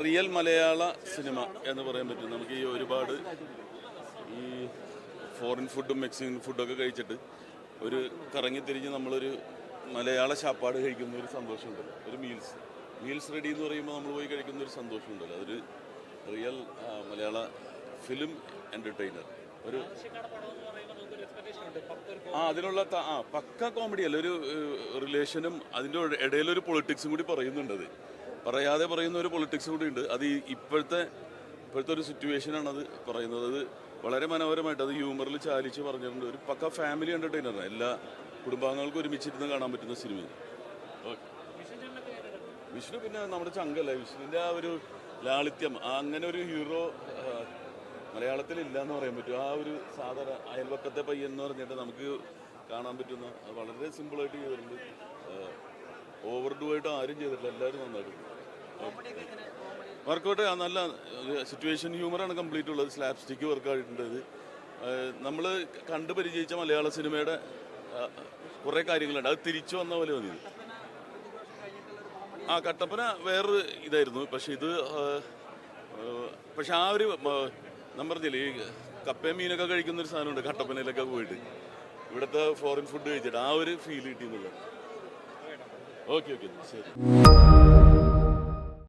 Real മലയാള cinema എന്ന് പറയാൻ പറ്റും. നമുക്ക് ഈ ഒരുപാട് ഈ ഫോറിൻ ഫുഡും മെക്സിക്കൻ ഫുഡൊക്കെ കഴിച്ചിട്ട് ഒരു കറങ്ങി തിരിഞ്ഞ് നമ്മളൊരു മലയാള ശാപ്പാട് കഴിക്കുന്ന ഒരു സന്തോഷമുണ്ടല്ലോ, ഒരു മീൽസ് റെഡി എന്ന് പറയുമ്പോൾ നമ്മൾ പോയി കഴിക്കുന്ന ഒരു സന്തോഷമുണ്ടല്ലോ, അതൊരു റിയൽ മലയാള ഫിലിം എൻ്റർടൈനർ. ഒരു അതിനുള്ള പക്ക കോമഡി അല്ല, ഒരു റിലേഷനും അതിൻ്റെ ഇടയിലൊരു പൊളിറ്റിക്സും കൂടി പറയുന്നുണ്ട്. അത് പറയാതെ പറയുന്ന ഒരു പൊളിറ്റിക്സ് കൂടി ഉണ്ട്. അത് ഇപ്പോഴത്തെ ഒരു സിറ്റുവേഷനാണ് അത് പറയുന്നത്. അത് വളരെ മനോഹരമായിട്ട് അത് ഹ്യൂമറിൽ ചാലിച്ച് പറഞ്ഞിട്ടുണ്ട്. ഒരു പക്ക ഫാമിലി എൻ്റർടൈനറാണ്. എല്ലാ കുടുംബാംഗങ്ങൾക്കും ഒരുമിച്ചിരുന്ന് കാണാൻ പറ്റുന്ന സിനിമയാണ്. വിഷ്ണു പിന്നെ നമ്മുടെ ചങ്കല്ല, വിഷ്ണുവിൻ്റെ ആ ഒരു ലാളിത്യം, അങ്ങനെ ഒരു ഹീറോ മലയാളത്തിലില്ല എന്ന് പറയാൻ പറ്റും. ആ ഒരു സാധാരണ അയൽവക്കത്തെ പയ്യൻ എന്ന് പറഞ്ഞിട്ട് നമുക്ക് കാണാൻ പറ്റുന്ന വളരെ സിമ്പിളായിട്ട് ചെയ്തിട്ടുണ്ട്. ഓവർഡു ആയിട്ട് ആരും ചെയ്തിട്ടില്ല, എല്ലാവരും നന്നായിട്ട് വർക്കൗട്ട്. നല്ല സിറ്റുവേഷൻ ഹ്യൂമറാണ് കംപ്ലീറ്റ് ഉള്ളത്. സ്ലാബ് സ്റ്റിക്ക് വർക്കായിട്ടുണ്ട്. ഇത് നമ്മൾ കണ്ടു പരിചയിച്ച മലയാള സിനിമയുടെ കുറേ കാര്യങ്ങളുണ്ട്, അത് തിരിച്ചു വന്ന പോലെ മതി. കട്ടപ്പന വേറൊരു ഇതായിരുന്നു. പക്ഷെ ആ ഒരു ഞാൻ പറഞ്ഞില്ലേ, ഈ കപ്പയും മീനൊക്കെ കഴിക്കുന്നൊരു സാധനമുണ്ട് കട്ടപ്പനയിലൊക്കെ പോയിട്ട്, ഇവിടുത്തെ ഫോറിൻ ഫുഡ് കഴിച്ചിട്ട് ആ ഒരു ഫീൽ കിട്ടിയെന്നുള്ളത്. ഓക്കെ ശരി.